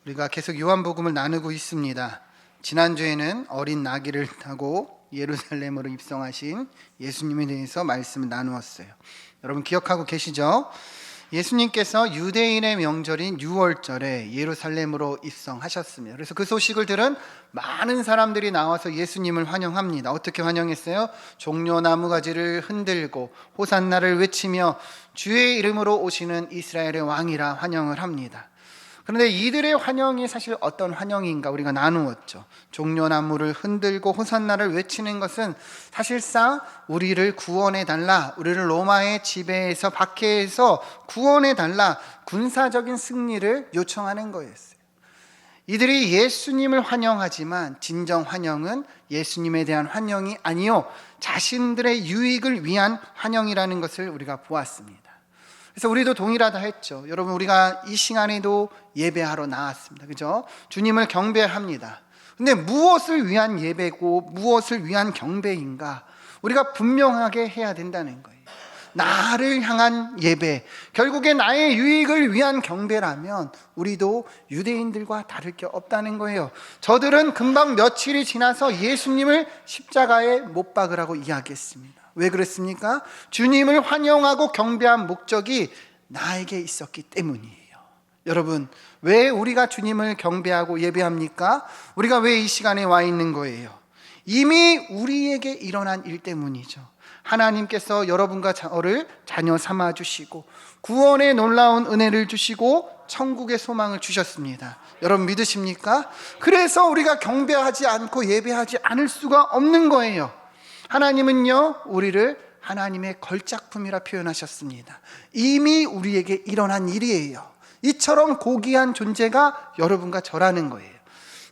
우리가 계속 요한복음을 나누고 있습니다. 지난주에는 어린 나귀를 타고 예루살렘으로 입성하신 예수님에 대해서 말씀을 나누었어요. 여러분 기억하고 계시죠? 예수님께서 유대인의 명절인 유월절에 예루살렘으로 입성하셨습니다. 그래서 그 소식을 들은 많은 사람들이 나와서 예수님을 환영합니다. 어떻게 환영했어요? 종려 나무가지를 흔들고 호산나를 외치며 주의 이름으로 오시는 이스라엘의 왕이라 환영을 합니다. 그런데 이들의 환영이 사실 어떤 환영인가 우리가 나누었죠. 종려나무를 흔들고 호산나를 외치는 것은 사실상 우리를 구원해달라, 우리를 로마의 지배에서 박해해서 구원해달라, 군사적인 승리를 요청하는 거였어요. 이들이 예수님을 환영하지만 진정 환영은 예수님에 대한 환영이 아니요 자신들의 유익을 위한 환영이라는 것을 우리가 보았습니다. 그래서 우리도 동일하다 했죠. 여러분, 우리가 이 시간에도 예배하러 나왔습니다. 그죠? 주님을 경배합니다. 근데 무엇을 위한 예배고 무엇을 위한 경배인가? 우리가 분명하게 해야 된다는 거예요. 나를 향한 예배, 결국에 나의 유익을 위한 경배라면 우리도 유대인들과 다를 게 없다는 거예요. 저들은 금방 며칠이 지나서 예수님을 십자가에 못 박으라고 이야기했습니다. 왜 그랬습니까? 주님을 환영하고 경배한 목적이 나에게 있었기 때문이에요. 여러분, 왜 우리가 주님을 경배하고 예배합니까? 우리가 왜 이 시간에 와 있는 거예요? 이미 우리에게 일어난 일 때문이죠. 하나님께서 여러분과 저를 자녀 삼아 주시고 구원의 놀라운 은혜를 주시고 천국의 소망을 주셨습니다. 여러분 믿으십니까? 그래서 우리가 경배하지 않고 예배하지 않을 수가 없는 거예요. 하나님은요, 우리를 하나님의 걸작품이라 표현하셨습니다. 이미 우리에게 일어난 일이에요. 이처럼 고귀한 존재가 여러분과 저라는 거예요.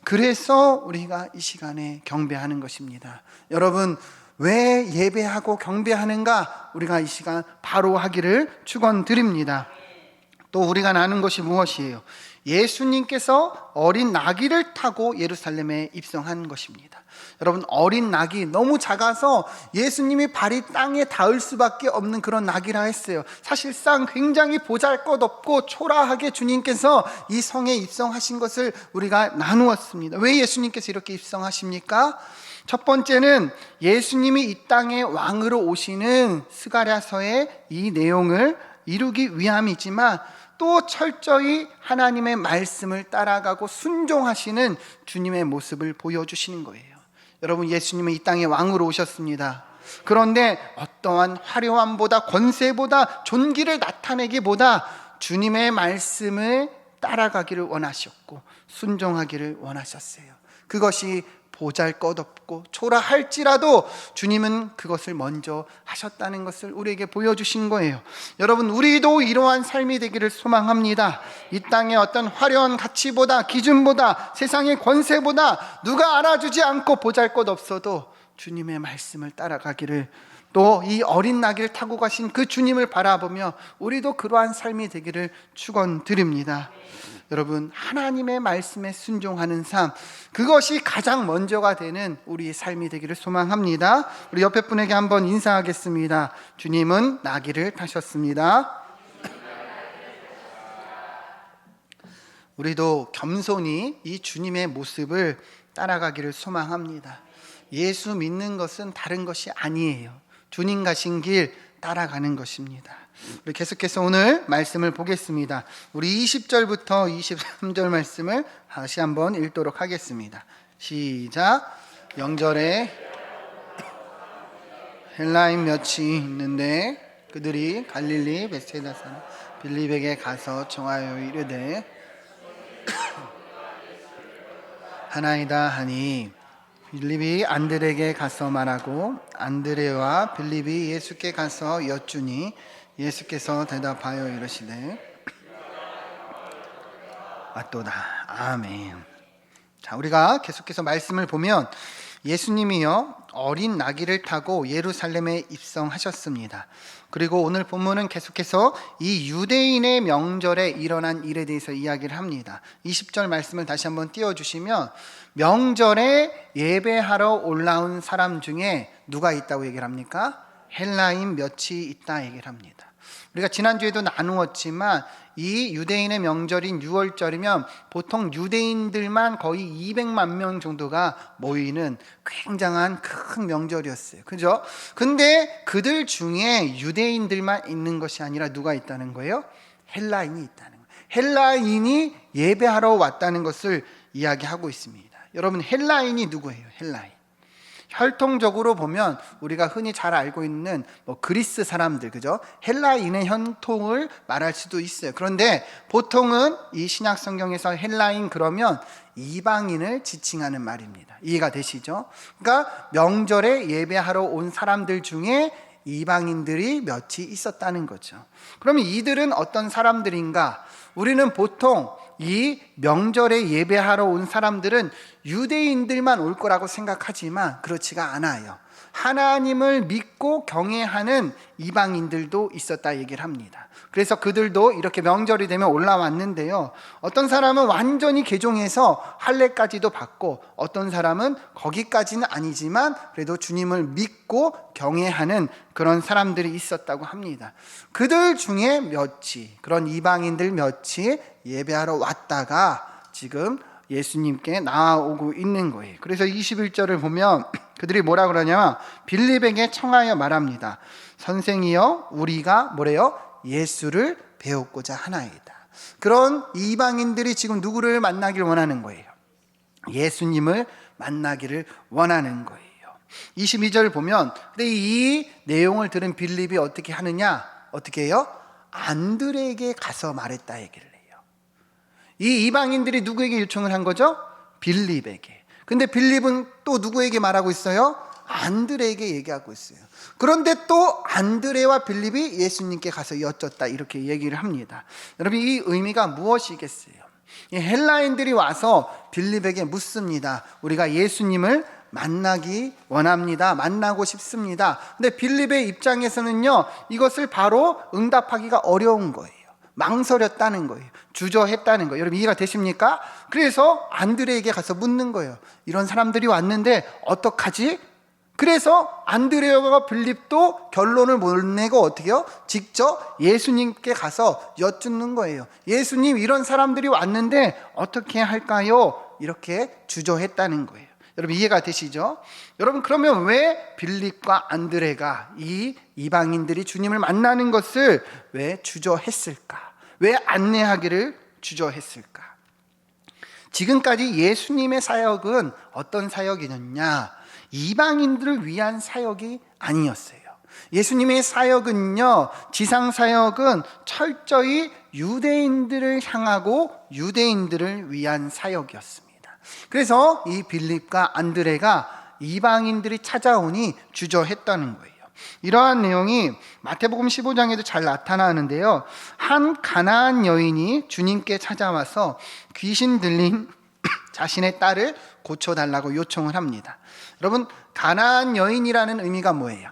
그래서 우리가 이 시간에 경배하는 것입니다. 여러분, 왜 예배하고 경배하는가? 우리가 이 시간 바로 하기를 축원드립니다. 또 우리가 나눈 것이 무엇이에요? 예수님께서 어린 나귀를 타고 예루살렘에 입성한 것입니다. 여러분, 어린 나귀 너무 작아서 예수님이 발이 땅에 닿을 수밖에 없는 그런 나귀라 했어요. 사실상 굉장히 보잘것없고 초라하게 주님께서 이 성에 입성하신 것을 우리가 나누었습니다. 왜 예수님께서 이렇게 입성하십니까? 첫 번째는 예수님이 이 땅에 왕으로 오시는 스가랴서의 이 내용을 이루기 위함이지만 또 철저히 하나님의 말씀을 따라가고 순종하시는 주님의 모습을 보여주시는 거예요. 여러분, 예수님은 이 땅에 왕으로 오셨습니다. 그런데 어떠한 화려함보다 권세보다 존귀를 나타내기보다 주님의 말씀을 따라가기를 원하셨고 순종하기를 원하셨어요. 그것이 보잘것없고 초라할지라도 주님은 그것을 먼저 하셨다는 것을 우리에게 보여주신 거예요. 여러분, 우리도 이러한 삶이 되기를 소망합니다. 이 땅의 어떤 화려한 가치보다 기준보다 세상의 권세보다 누가 알아주지 않고 보잘것없어도 주님의 말씀을 따라가기를, 또 이 어린 나귀를 타고 가신 그 주님을 바라보며 우리도 그러한 삶이 되기를 축원드립니다. 여러분, 하나님의 말씀에 순종하는 삶, 그것이 가장 먼저가 되는 우리의 삶이 되기를 소망합니다. 우리 옆에 분에게 한번 인사하겠습니다. 주님은 나귀를 타셨습니다. 우리도 겸손히 이 주님의 모습을 따라가기를 소망합니다. 예수 믿는 것은 다른 것이 아니에요. 주님 가신 길 따라가는 것입니다. 우리 계속해서 오늘 말씀을 보겠습니다. 우리 20절부터 23절 말씀을 다시 한번 읽도록 하겠습니다. 시작. 영절에 헬라인 몇이 있는데 그들이 갈릴리 베세다 사람 빌립에게 가서 청하여 이르되 하나이다 하니 빌립이 안드레에게 가서 말하고 안드레와 빌립이 예수께 가서 여쭈니 예수께서 대답하여 이르시되 맞도다. 아멘. 자, 우리가 계속해서 말씀을 보면 예수님이요 어린 나귀를 타고 예루살렘에 입성하셨습니다. 그리고 오늘 본문은 계속해서 이 유대인의 명절에 일어난 일에 대해서 이야기를 합니다. 20절 말씀을 다시 한번 띄워주시면 명절에 예배하러 올라온 사람 중에 누가 있다고 얘기를 합니까? 헬라인 몇이 있다 얘기를 합니다. 우리가 지난주에도 나누었지만 이 유대인의 명절인 유월절이면 보통 유대인들만 거의 200만 명 정도가 모이는 굉장한 큰 명절이었어요. 그죠? 근데 그들 중에 유대인들만 있는 것이 아니라 누가 있다는 거예요? 헬라인이 있다는 거예요. 헬라인이 예배하러 왔다는 것을 이야기하고 있습니다. 여러분, 헬라인이 누구예요? 헬라인. 혈통적으로 보면 우리가 흔히 잘 알고 있는 그리스 사람들, 그죠? 헬라인의 혈통을 말할 수도 있어요. 그런데 보통은 이 신약 성경에서 헬라인 그러면 이방인을 지칭하는 말입니다. 이해가 되시죠? 그러니까 명절에 예배하러 온 사람들 중에 이방인들이 몇이 있었다는 거죠. 그러면 이들은 어떤 사람들인가? 우리는 보통 이 명절에 예배하러 온 사람들은 유대인들만 올 거라고 생각하지만 그렇지가 않아요. 하나님을 믿고 경외하는 이방인들도 있었다 얘기를 합니다. 그래서 그들도 이렇게 명절이 되면 올라왔는데요, 어떤 사람은 완전히 개종해서 할례까지도 받고, 어떤 사람은 거기까지는 아니지만 그래도 주님을 믿고 경외하는 그런 사람들이 있었다고 합니다. 그들 중에 몇이, 그런 이방인들 몇이 예배하러 왔다가 지금 예수님께 나아오고 있는 거예요. 그래서 21절을 보면 그들이 뭐라 그러냐면 빌립에게 청하여 말합니다. 선생이여, 우리가 뭐래요? 예수를 배우고자 하나이다. 그런 이방인들이 지금 누구를 만나길 원하는 거예요? 예수님을 만나기를 원하는 거예요. 22절 보면 근데 이 내용을 들은 빌립이 어떻게 하느냐? 어떻게 해요? 안드레에게 가서 말했다 얘기를 해요. 이 이방인들이 누구에게 요청을 한 거죠? 빌립에게. 근데 빌립은 또 누구에게 말하고 있어요? 안드레에게 얘기하고 있어요. 그런데 또 안드레와 빌립이 예수님께 가서 여쭙다 이렇게 얘기를 합니다. 여러분, 이 의미가 무엇이겠어요? 헬라인들이 와서 빌립에게 묻습니다. 우리가 예수님을 만나기 원합니다. 만나고 싶습니다. 근데 빌립의 입장에서는요, 이것을 바로 응답하기가 어려운 거예요. 망설였다는 거예요. 주저했다는 거예요. 여러분, 이해가 되십니까? 그래서 안드레에게 가서 묻는 거예요. 이런 사람들이 왔는데 어떡하지? 그래서 안드레와 빌립도 결론을 못 내고 어떻게 해요? 직접 예수님께 가서 여쭙는 거예요. 예수님, 이런 사람들이 왔는데 어떻게 할까요? 이렇게 주저했다는 거예요. 여러분, 이해가 되시죠? 여러분, 그러면 왜 빌립과 안드레가 이 이방인들이 주님을 만나는 것을 왜 주저했을까? 왜 안내하기를 주저했을까? 지금까지 예수님의 사역은 어떤 사역이었냐? 이방인들을 위한 사역이 아니었어요. 예수님의 사역은요, 지상 사역은 철저히 유대인들을 향하고 유대인들을 위한 사역이었습니다. 그래서 이 빌립과 안드레가 이방인들이 찾아오니 주저했다는 거예요. 이러한 내용이 마태복음 15장에도 잘 나타나는데요, 한 가나안 여인이 주님께 찾아와서 귀신 들린 자신의 딸을 고쳐달라고 요청을 합니다. 여러분, 가나안 여인이라는 의미가 뭐예요?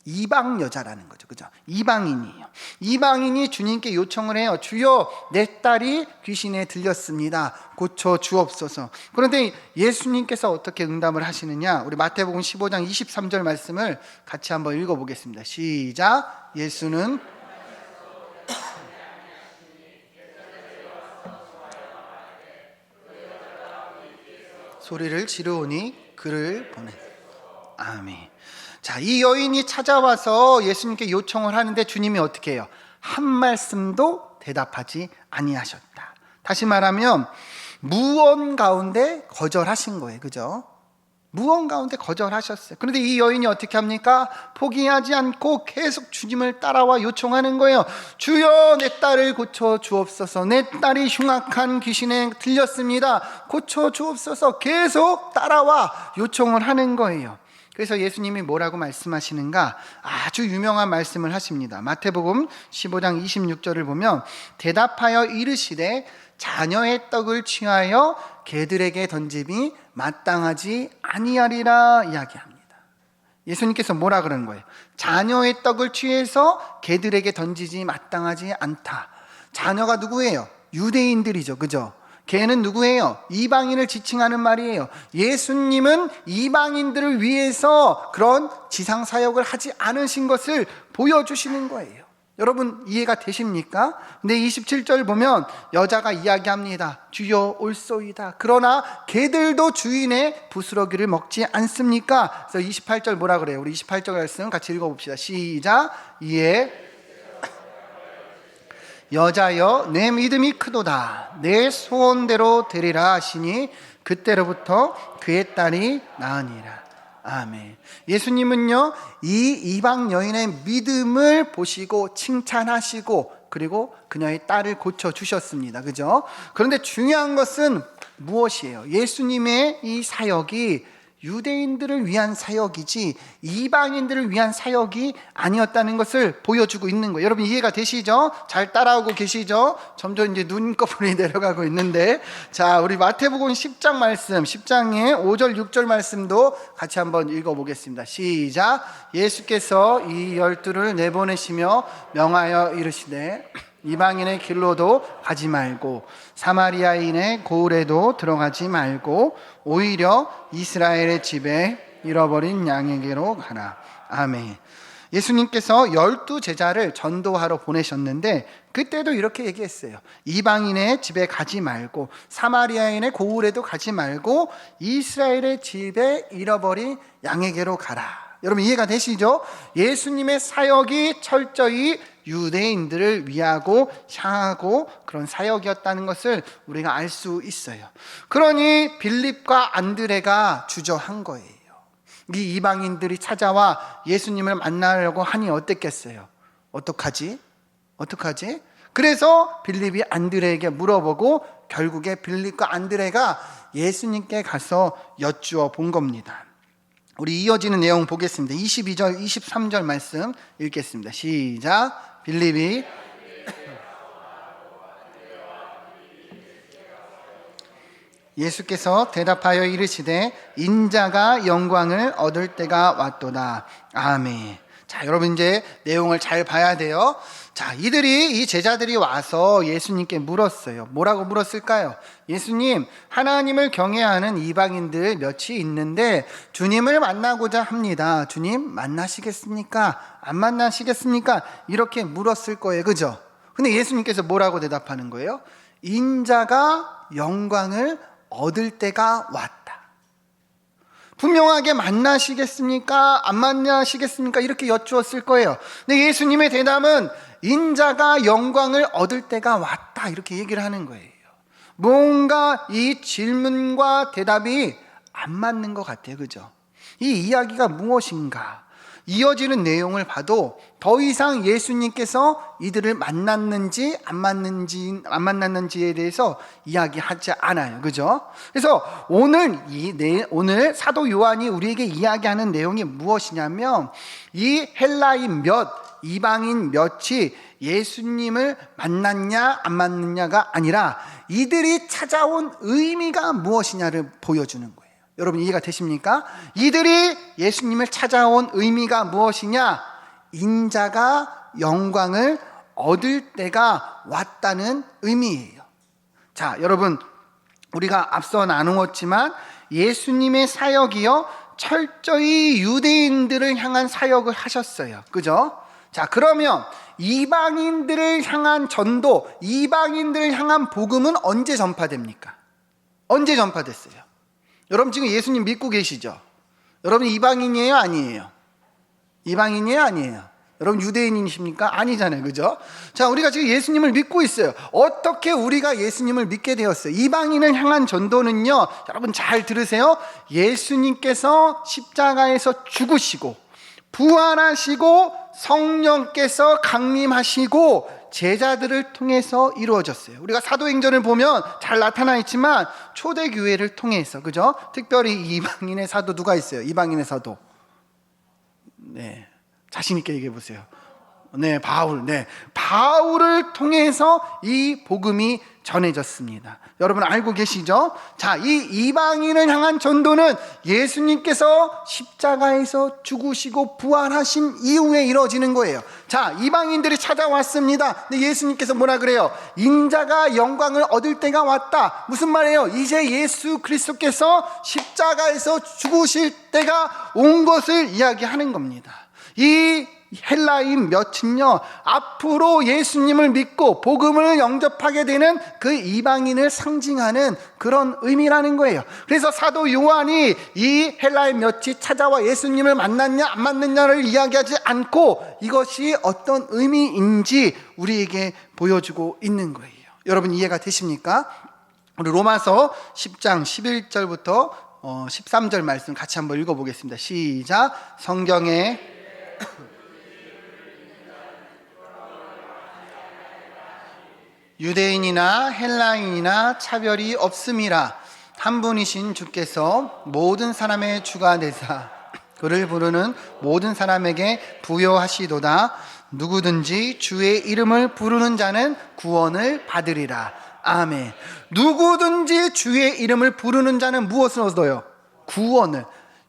이방 여자라는 거죠. 그죠? 이방인이에요. 이방인이 주님께 요청을 해요. 주여, 내 딸이 귀신에 들렸습니다. 고쳐 주옵소서. 그런데 예수님께서 어떻게 응답을 하시느냐? 우리 마태복음 15장 23절 말씀을 같이 한번 읽어보겠습니다. 시작. 예수는 소리를 지르오니 그를 보내. 아멘. 자, 이 여인이 찾아와서 예수님께 요청을 하는데 주님이 어떻게 해요? 한 말씀도 대답하지 아니하셨다. 다시 말하면 무언 가운데 거절하신 거예요. 그죠? 무언 가운데 거절하셨어요. 그런데 이 여인이 어떻게 합니까? 포기하지 않고 계속 주님을 따라와 요청하는 거예요. 주여, 내 딸을 고쳐 주옵소서. 내 딸이 흉악한 귀신에 들렸습니다. 고쳐 주옵소서. 계속 따라와 요청을 하는 거예요. 그래서 예수님이 뭐라고 말씀하시는가? 아주 유명한 말씀을 하십니다. 마태복음 15장 26절을 보면 대답하여 이르시되 자녀의 떡을 취하여 개들에게 던짐이 마땅하지 아니하리라 이야기합니다. 예수님께서 뭐라 그러는 거예요? 자녀의 떡을 취해서 개들에게 던지지 마땅하지 않다. 자녀가 누구예요? 유대인들이죠. 그죠? 개는 누구예요? 이방인을 지칭하는 말이에요. 예수님은 이방인들을 위해서 그런 지상 사역을 하지 않으신 것을 보여주시는 거예요. 여러분 이해가 되십니까? 근데 27절 보면 여자가 이야기합니다. 주여 올소이다. 그러나 개들도 주인의 부스러기를 먹지 않습니까? 그래서 28절 뭐라 그래요? 우리 28절 말씀 같이 읽어봅시다. 시작. 이에 여자여 내 믿음이 크도다. 내 소원대로 되리라 하시니 그때로부터 그의 딸이 나으니라. 아멘. 예수님은요, 이 이방 여인의 믿음을 보시고 칭찬하시고 그리고 그녀의 딸을 고쳐주셨습니다. 그죠? 그런데 중요한 것은 무엇이에요? 예수님의 이 사역이 유대인들을 위한 사역이지 이방인들을 위한 사역이 아니었다는 것을 보여주고 있는 거예요. 여러분 이해가 되시죠? 잘 따라오고 계시죠? 점점 이제 눈꺼풀이 내려가고 있는데, 자, 우리 마태복음 10장 말씀, 10장의 5절 6절 말씀도 같이 한번 읽어보겠습니다. 시작. 예수께서 이 12를 내보내시며 명하여 이르시되 이방인의 길로도 가지 말고 사마리아인의 고을에도 들어가지 말고 오히려 이스라엘의 집에 잃어버린 양에게로 가라. 아멘. 예수님께서 12제자를 전도하러 보내셨는데 그때도 이렇게 얘기했어요. 이방인의 집에 가지 말고 사마리아인의 고을에도 가지 말고 이스라엘의 집에 잃어버린 양에게로 가라. 여러분 이해가 되시죠? 예수님의 사역이 철저히 유대인들을 위하고 향하고 그런 사역이었다는 것을 우리가 알 수 있어요. 그러니 빌립과 안드레가 주저한 거예요. 이 이방인들이 찾아와 예수님을 만나려고 하니 어땠겠어요? 어떡하지? 그래서 빌립이 안드레에게 물어보고 결국에 빌립과 안드레가 예수님께 가서 여쭈어 본 겁니다. 우리 이어지는 내용 보겠습니다. 22절 23절 말씀 읽겠습니다. 시작. 빌립이 예수께서 대답하여 이르시되 인자가 영광을 얻을 때가 왔도다. 아멘. 자, 여러분 이제 내용을 잘 봐야 돼요. 자, 이 제자들이 와서 예수님께 물었어요. 뭐라고 물었을까요? 예수님, 하나님을 경외하는 이방인들 몇이 있는데 주님을 만나고자 합니다. 주님 만나시겠습니까? 안 만나시겠습니까? 이렇게 물었을 거예요. 그죠? 근데 예수님께서 뭐라고 대답하는 거예요? 인자가 영광을 얻을 때가 왔다. 분명하게 만나시겠습니까? 안 만나시겠습니까? 이렇게 여쭈었을 거예요. 근데 예수님의 대답은 인자가 영광을 얻을 때가 왔다. 이렇게 얘기를 하는 거예요. 뭔가 이 질문과 대답이 안 맞는 것 같아요. 그죠? 이 이야기가 무엇인가? 이어지는 내용을 봐도 더 이상 예수님께서 이들을 만났는지 안 만났는지에 대해서 이야기하지 않아요. 그죠? 그래서 오늘 사도 요한이 우리에게 이야기하는 내용이 무엇이냐면 이 헬라인 이방인 몇이 예수님을 만났냐 안 만났냐가 아니라 이들이 찾아온 의미가 무엇이냐를 보여주는 거예요. 여러분 이해가 되십니까? 이들이 예수님을 찾아온 의미가 무엇이냐? 인자가 영광을 얻을 때가 왔다는 의미예요. 자, 여러분 우리가 앞서 나누었지만 예수님의 사역이요 철저히 유대인들을 향한 사역을 하셨어요. 그죠? 자, 그러면 이방인들을 향한 전도, 이방인들을 향한 복음은 언제 전파됩니까? 언제 전파됐어요? 여러분 지금 예수님 믿고 계시죠? 여러분 이방인이에요? 아니에요? 이방인이에요? 아니에요? 여러분 유대인이십니까? 아니잖아요. 그죠? 자, 우리가 지금 예수님을 믿고 있어요. 어떻게 우리가 예수님을 믿게 되었어요? 이방인을 향한 전도는요, 여러분 잘 들으세요. 예수님께서 십자가에서 죽으시고 부활하시고 성령께서 강림하시고 제자들을 통해서 이루어졌어요. 우리가 사도행전을 보면 잘 나타나 있지만 초대교회를 통해서, 그죠? 특별히 이방인의 사도 누가 있어요? 이방인의 사도. 네, 자신 있게 얘기해 보세요. 네, 바울. 네, 바울을 통해서 이 복음이 전해졌습니다. 여러분 알고 계시죠? 자, 이 이방인을 향한 전도는 예수님께서 십자가에서 죽으시고 부활하신 이후에 이루어지는 거예요. 자, 이방인들이 찾아왔습니다. 근데 예수님께서 뭐라 그래요? 인자가 영광을 얻을 때가 왔다. 무슨 말이에요? 이제 예수 그리스도께서 십자가에서 죽으실 때가 온 것을 이야기하는 겁니다. 이 헬라인 몇은요, 앞으로 예수님을 믿고 복음을 영접하게 되는 그 이방인을 상징하는 그런 의미라는 거예요. 그래서 사도 요한이 이 헬라인 몇이 찾아와 예수님을 만났냐 안 만났냐를 이야기하지 않고 이것이 어떤 의미인지 우리에게 보여주고 있는 거예요. 여러분 이해가 되십니까? 우리 로마서 10장 11절부터 13절 말씀 같이 한번 읽어보겠습니다. 시작. 성경에 유대인이나 헬라인이나 차별이 없음이라 한 분이신 주께서 모든 사람의 주가 되사 그를 부르는 모든 사람에게 부여하시도다. 누구든지 주의 이름을 부르는 자는 구원을 받으리라. 아멘. 누구든지 주의 이름을 부르는 자는 무엇을 얻어요? 구원을.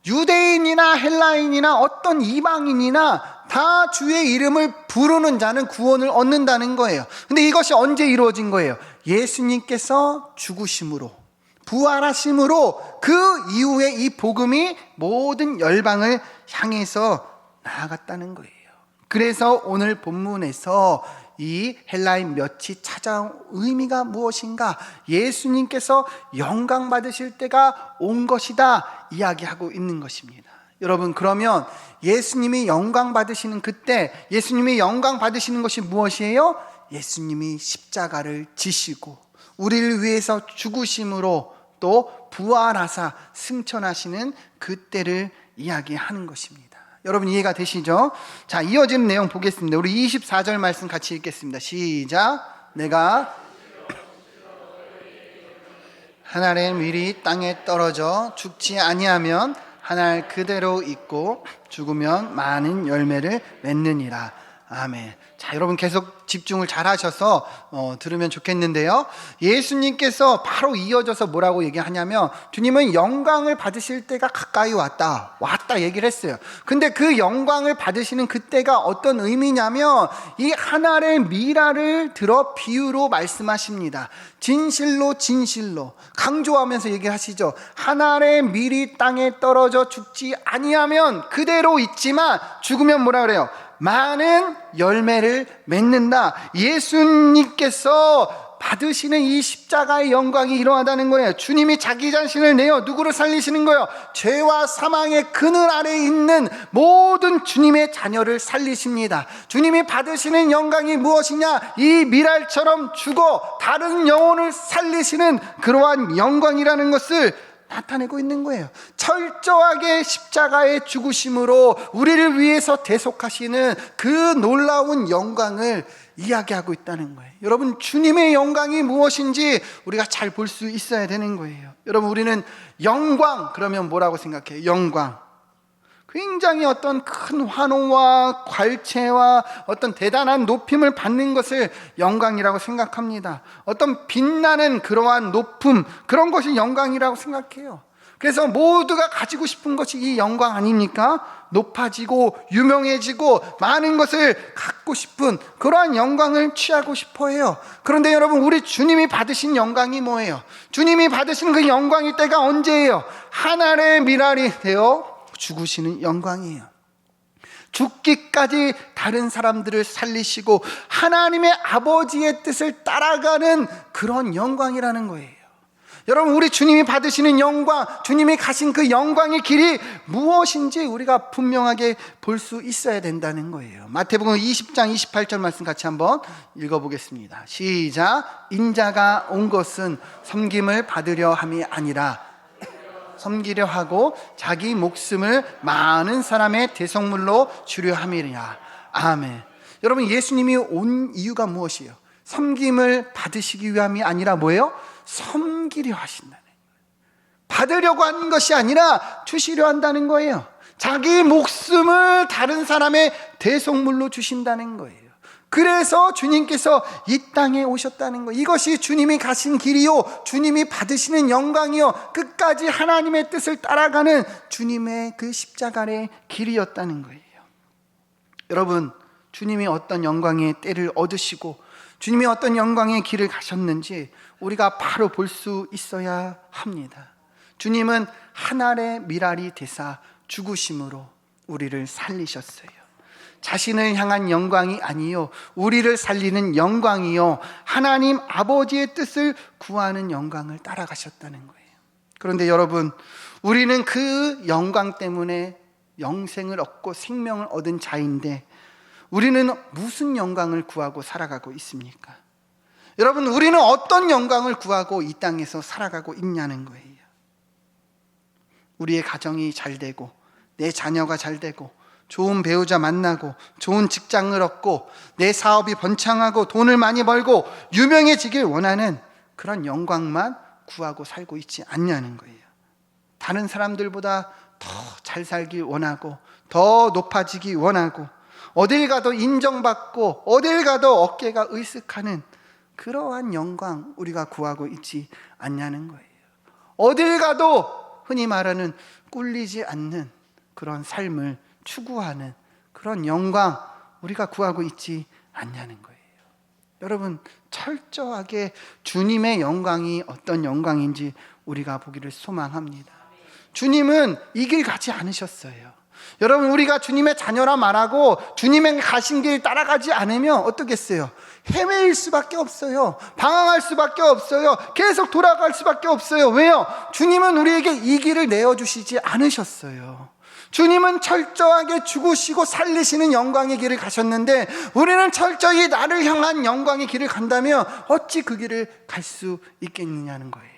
유대인이나 헬라인이나 어떤 이방인이나 다 주의 이름을 부르는 자는 구원을 얻는다는 거예요. 근데 이것이 언제 이루어진 거예요? 예수님께서 죽으심으로, 부활하심으로 그 이후에 이 복음이 모든 열방을 향해서 나아갔다는 거예요. 그래서 오늘 본문에서 이 헬라인 몇이 찾아온 의미가 무엇인가? 예수님께서 영광 받으실 때가 온 것이다 이야기하고 있는 것입니다. 여러분, 그러면 예수님이 영광 받으시는 그때 예수님이 영광 받으시는 것이 무엇이에요? 예수님이 십자가를 지시고 우리를 위해서 죽으심으로 또 부활하사 승천하시는 그때를 이야기하는 것입니다. 여러분 이해가 되시죠? 자, 이어지는 내용 보겠습니다. 우리 24절 말씀 같이 읽겠습니다. 시작. 내가 한 알의 밀이 땅에 떨어져 죽지 아니하면 한 알 그대로 있고 죽으면 많은 열매를 맺느니라. 아멘. 자, 여러분 계속 집중을 잘 하셔서 들으면 좋겠는데요. 예수님께서 바로 이어져서 뭐라고 얘기하냐면 주님은 영광을 받으실 때가 가까이 왔다 얘기를 했어요. 근데 그 영광을 받으시는 그때가 어떤 의미냐면 이 한 알의 밀알을 들어 비유로 말씀하십니다. 진실로 진실로 강조하면서 얘기하시죠. 한 알의 밀이 땅에 떨어져 죽지 아니하면 그대로 있지만 죽으면 뭐라 그래요? 많은 열매를 맺는다. 예수님께서 받으시는 이 십자가의 영광이 이러하다는 거예요. 주님이 자기 자신을 내어 누구를 살리시는 거예요? 죄와 사망의 그늘 아래에 있는 모든 주님의 자녀를 살리십니다. 주님이 받으시는 영광이 무엇이냐? 이 밀알처럼 죽어 다른 영혼을 살리시는 그러한 영광이라는 것을 나타내고 있는 거예요. 철저하게 십자가의 죽으심으로 우리를 위해서 대속하시는 그 놀라운 영광을 이야기하고 있다는 거예요. 여러분, 주님의 영광이 무엇인지 우리가 잘 볼 수 있어야 되는 거예요. 여러분, 우리는 영광 그러면 뭐라고 생각해요? 영광. 굉장히 어떤 큰 환호와 괄체와 어떤 대단한 높임을 받는 것을 영광이라고 생각합니다. 어떤 빛나는 그러한 높음, 그런 것이 영광이라고 생각해요. 그래서 모두가 가지고 싶은 것이 이 영광 아닙니까? 높아지고 유명해지고 많은 것을 갖고 싶은 그러한 영광을 취하고 싶어 해요. 그런데 여러분, 우리 주님이 받으신 영광이 뭐예요? 주님이 받으신 그 영광이 때가 언제예요? 한 알의 밀알이 되어 죽으시는 영광이에요. 죽기까지 다른 사람들을 살리시고 하나님의 아버지의 뜻을 따라가는 그런 영광이라는 거예요. 여러분, 우리 주님이 받으시는 영광, 주님이 가신 그 영광의 길이 무엇인지 우리가 분명하게 볼 수 있어야 된다는 거예요. 마태복음 20장 28절 말씀 같이 한번 읽어보겠습니다. 시작. 인자가 온 것은 섬김을 받으려 함이 아니라 섬기려 하고 자기 목숨을 많은 사람의 대속물로 주려 함이라. 아멘. 여러분, 예수님이 온 이유가 무엇이에요? 섬김을 받으시기 위함이 아니라 뭐예요? 섬기려 하신다는 거예요. 받으려고 하는 것이 아니라 주시려 한다는 거예요. 자기 목숨을 다른 사람의 대속물로 주신다는 거예요. 그래서 주님께서 이 땅에 오셨다는 거, 이것이 주님이 가신 길이요, 주님이 받으시는 영광이요, 끝까지 하나님의 뜻을 따라가는 주님의 그 십자가의 길이었다는 거예요. 여러분, 주님이 어떤 영광의 때를 얻으시고 주님이 어떤 영광의 길을 가셨는지 우리가 바로 볼 수 있어야 합니다. 주님은 한 알의 밀알이 되사 죽으심으로 우리를 살리셨어요. 자신을 향한 영광이 아니요 우리를 살리는 영광이요 하나님 아버지의 뜻을 구하는 영광을 따라가셨다는 거예요. 그런데 여러분, 우리는 그 영광 때문에 영생을 얻고 생명을 얻은 자인데 우리는 무슨 영광을 구하고 살아가고 있습니까? 여러분, 우리는 어떤 영광을 구하고 이 땅에서 살아가고 있냐는 거예요. 우리의 가정이 잘 되고 내 자녀가 잘 되고 좋은 배우자 만나고 좋은 직장을 얻고 내 사업이 번창하고 돈을 많이 벌고 유명해지길 원하는 그런 영광만 구하고 살고 있지 않냐는 거예요. 다른 사람들보다 더 잘 살길 원하고 더 높아지기 원하고 어딜 가도 인정받고 어딜 가도 어깨가 으쓱하는 그러한 영광 우리가 구하고 있지 않냐는 거예요. 어딜 가도 흔히 말하는 꿀리지 않는 그런 삶을 추구하는 그런 영광 우리가 구하고 있지 않냐는 거예요. 여러분, 철저하게 주님의 영광이 어떤 영광인지 우리가 보기를 소망합니다. 주님은 이 길 가지 않으셨어요. 여러분, 우리가 주님의 자녀라 말하고 주님의 가신 길 따라가지 않으면 어떻겠어요? 헤매일 수밖에 없어요. 방황할 수밖에 없어요. 계속 돌아갈 수밖에 없어요. 왜요? 주님은 우리에게 이 길을 내어주시지 않으셨어요. 주님은 철저하게 죽으시고 살리시는 영광의 길을 가셨는데 우리는 철저히 나를 향한 영광의 길을 간다면 어찌 그 길을 갈 수 있겠느냐는 거예요.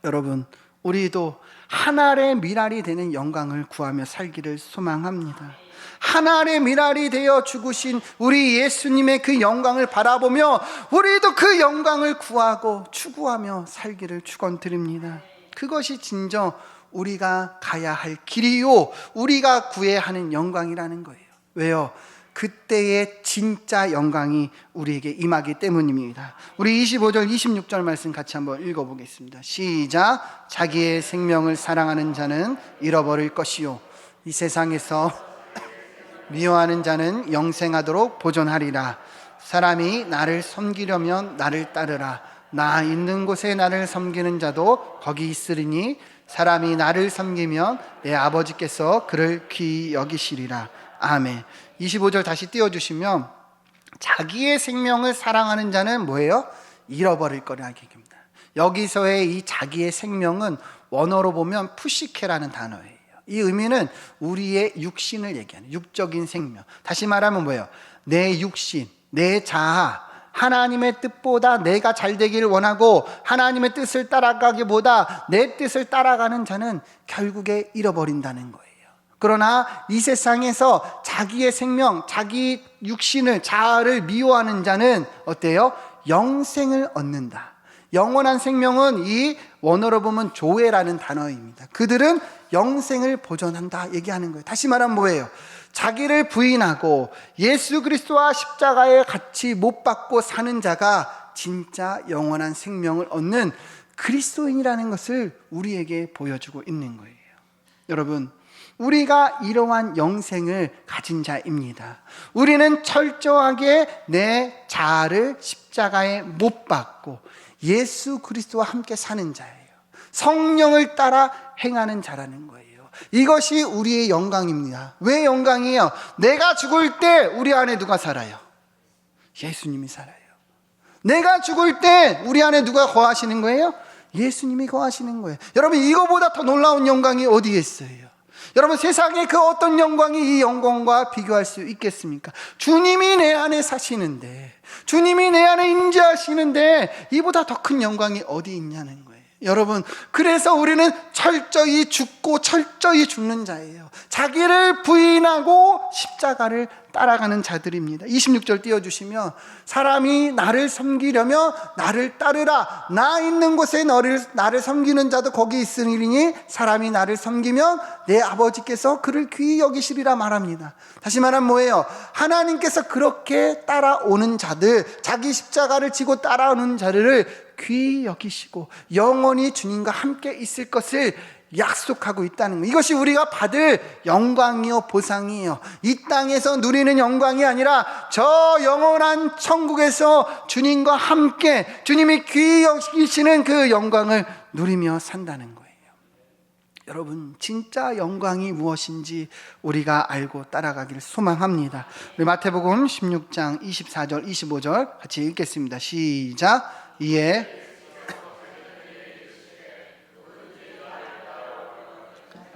여러분, 우리도 하늘의 미랄이 되는 영광을 구하며 살기를 소망합니다. 하늘의 미랄이 되어 죽으신 우리 예수님의 그 영광을 바라보며 우리도 그 영광을 구하고 추구하며 살기를 축원드립니다. 그것이 진정 우리가 가야 할 길이요 우리가 구해야 하는 영광이라는 거예요. 왜요? 그때의 진짜 영광이 우리에게 임하기 때문입니다. 우리 25절 26절 말씀 같이 한번 읽어보겠습니다. 시작. 자기의 생명을 사랑하는 자는 잃어버릴 것이요 이 세상에서 미워하는 자는 영생하도록 보존하리라. 사람이 나를 섬기려면 나를 따르라. 나 있는 곳에 나를 섬기는 자도 거기 있으리니 사람이 나를 섬기면 내 아버지께서 그를 귀히 여기시리라. 아멘. 25절 다시 띄워주시면 자기의 생명을 사랑하는 자는 뭐예요? 잃어버릴 거라 얘기합니다. 여기서의 이 자기의 생명은 원어로 보면 푸시케라는 단어예요. 이 의미는 우리의 육신을 얘기하는 육적인 생명. 다시 말하면 뭐예요? 내 육신, 내 자아, 하나님의 뜻보다 내가 잘 되기를 원하고 하나님의 뜻을 따라가기보다 내 뜻을 따라가는 자는 결국에 잃어버린다는 거예요. 그러나 이 세상에서 자기의 생명, 자기 육신을, 자아를 미워하는 자는 어때요? 영생을 얻는다. 영원한 생명은 이 원어로 보면 조회라는 단어입니다. 그들은 영생을 보존한다 얘기하는 거예요. 다시 말하면 뭐예요? 자기를 부인하고 예수 그리스도와 십자가에 같이 못 박고 사는 자가 진짜 영원한 생명을 얻는 그리스도인이라는 것을 우리에게 보여주고 있는 거예요. 여러분, 우리가 이러한 영생을 가진 자입니다. 우리는 철저하게 내 자아를 십자가에 못 박고 예수 그리스도와 함께 사는 자예요. 성령을 따라 행하는 자라는 거예요. 이것이 우리의 영광입니다. 왜 영광이에요? 내가 죽을 때 우리 안에 누가 살아요? 예수님이 살아요. 내가 죽을 때 우리 안에 누가 거하시는 거예요? 예수님이 거하시는 거예요. 여러분, 이거보다 더 놀라운 영광이 어디에 있어요? 여러분, 세상에 그 어떤 영광이 이 영광과 비교할 수 있겠습니까? 주님이 내 안에 사시는데, 주님이 내 안에 임재하시는데 이보다 더 큰 영광이 어디 있냐는 거예요. 여러분, 그래서 우리는 철저히 죽고 철저히 죽는 자예요. 자기를 부인하고 십자가를 따라가는 자들입니다. 26절 띄워주시면 사람이 나를 섬기려면 나를 따르라. 나 있는 곳에 나를 섬기는 자도 거기 있으리니 사람이 나를 섬기면 내 아버지께서 그를 귀히 여기시리라 말합니다. 다시 말하면 뭐예요? 하나님께서 그렇게 따라오는 자들, 자기 십자가를 지고 따라오는 자들을 귀히 여기시고 영원히 주님과 함께 있을 것을 약속하고 있다는 것. 이것이 우리가 받을 영광이요 보상이에요. 이 땅에서 누리는 영광이 아니라 저 영원한 천국에서 주님과 함께 주님이 귀히 여기시는 그 영광을 누리며 산다는 거예요. 여러분, 진짜 영광이 무엇인지 우리가 알고 따라가기를 소망합니다. 우리 마태복음 16장 24절 25절 같이 읽겠습니다. 시작. 이에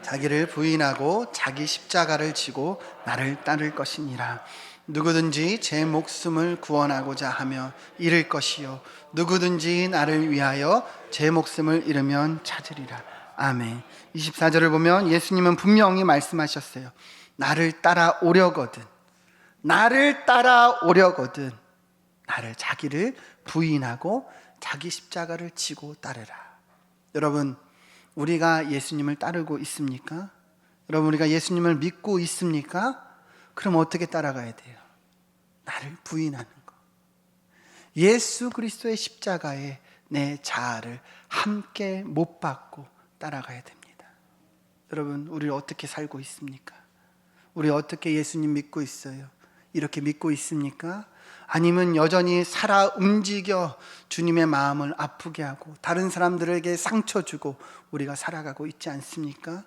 자기를 부인하고 자기 십자가를 지고 나를 따를 것이니라. 누구든지 제 목숨을 구원하고자 하며 잃을 것이요 누구든지 나를 위하여 제 목숨을 잃으면 찾으리라. 아멘. 24절을 보면 예수님은 분명히 말씀하셨어요. 나를 따라오려거든 나를 자기를 부인하고 자기 십자가를 지고 따르라. 여러분, 우리가 예수님을 따르고 있습니까? 여러분, 우리가 예수님을 믿고 있습니까? 그럼 어떻게 따라가야 돼요? 나를 부인하는 거. 예수 그리스도의 십자가에 내 자아를 함께 못 박고 따라가야 됩니다. 여러분, 우리 어떻게 살고 있습니까? 우리 어떻게 예수님 믿고 있어요? 이렇게 믿고 있습니까? 아니면 여전히 살아 움직여 주님의 마음을 아프게 하고 다른 사람들에게 상처 주고 우리가 살아가고 있지 않습니까?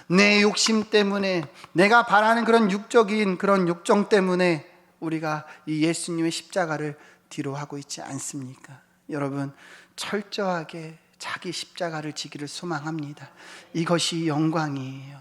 내 욕심 때문에, 내가 바라는 그런 육적인 그런 욕정 때문에 우리가 이 예수님의 십자가를 뒤로 하고 있지 않습니까? 여러분, 철저하게 자기 십자가를 지기를 소망합니다. 이것이 영광이에요.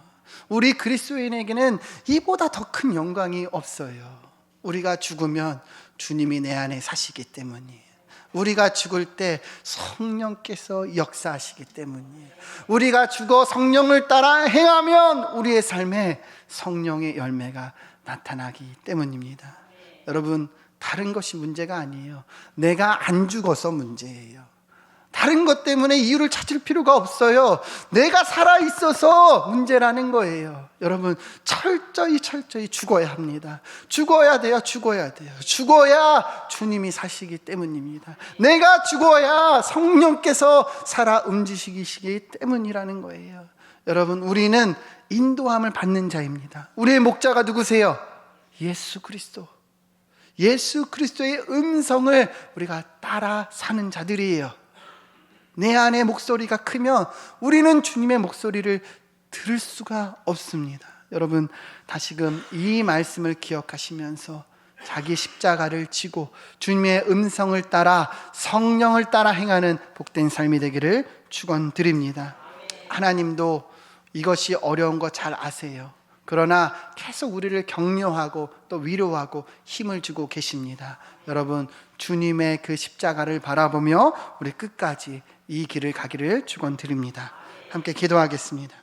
우리 그리스도인에게는 이보다 더 큰 영광이 없어요. 우리가 죽으면 주님이 내 안에 사시기 때문이에요. 우리가 죽을 때 성령께서 역사하시기 때문이에요. 우리가 죽어 성령을 따라 행하면 우리의 삶에 성령의 열매가 나타나기 때문입니다. 여러분, 다른 것이 문제가 아니에요. 내가 안 죽어서 문제예요. 다른 것 때문에 이유를 찾을 필요가 없어요. 내가 살아있어서 문제라는 거예요. 여러분, 철저히 죽어야 합니다. 죽어야 돼요. 죽어야 주님이 사시기 때문입니다. 내가 죽어야 성령께서 살아 움직이시기 때문이라는 거예요. 여러분, 우리는 인도함을 받는 자입니다. 우리의 목자가 누구세요? 예수 그리스도. 예수 그리스도의 음성을 우리가 따라 사는 자들이에요. 내 안의 목소리가 크면 우리는 주님의 목소리를 들을 수가 없습니다. 여러분, 다시금 이 말씀을 기억하시면서 자기 십자가를 지고 주님의 음성을 따라 성령을 따라 행하는 복된 삶이 되기를 축원드립니다. 하나님도 이것이 어려운 거 잘 아세요. 그러나 계속 우리를 격려하고 또 위로하고 힘을 주고 계십니다. 여러분, 주님의 그 십자가를 바라보며 우리 끝까지 이 길을 가기를 축원드립니다. 함께 기도하겠습니다.